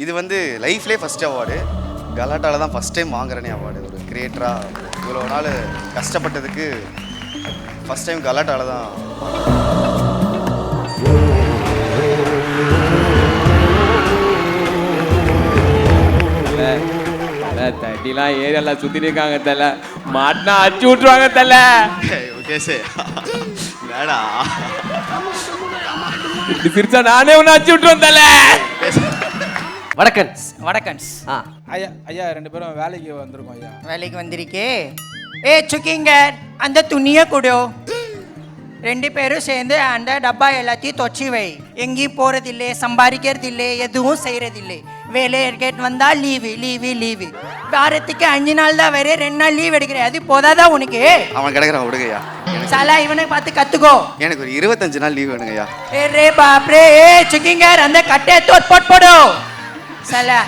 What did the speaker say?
இது வந்து லைஃப்லேயே first award. கலாட்டாவில் தான் ஃபஸ்ட் டைம் வாங்குறேனே அவார்டு. ஒரு கிரியேட்டராக இவ்வளோ நாள் கஷ்டப்பட்டதுக்கு ஃபஸ்ட் டைம் கலாட்டாவில் தான். தட்டிலாம் ஏரியெல்லாம் சுற்றி இருக்காங்க தல, மாட்டினா அச்சு விட்டுருவாங்க தல. ஓகே சார் வேடா சிரிச்சா நானே ஒன்று அச்சு விட்டுருவேன் தல. வடக்கன்ஸ். வடக்கன்ஸ். ஐயா 2 பேரும் வேலைக்கு வந்திருக்கோம் ஐயா. வேலைக்கு வந்திருக்கே. ஏ சுக்கிங்க, அந்த துணியை கொடு. 2 பேரும் சேர்ந்து அந்த டப்பா எல்லாத்தையும் தொச்சி வை. எங்கேயும் போகிறதில்லை, சம்பாதிக்கிறதில்லை, எதுவும் செய்கிறதில்லை. வேலை கேட்டு வந்தால் லீவு லீவு லீவு. வாரத்துக்கு 5 நாள் தான் வேறு, 2 நாள் லீவ் எடுக்கிறேன். அது போதாதான் உனக்கு? அவன் கிடைக்கிறான் விடுங்கய்யா. சாலா இவனை பார்த்து கற்றுக்கோ. எனக்கு ஒரு 25 நாள் லீவ் வேணுங்கய்யா. ஏ ரே பாப்ரே. ஏ சுக்கிங்க, அந்த கட்டையை போடு. சாலா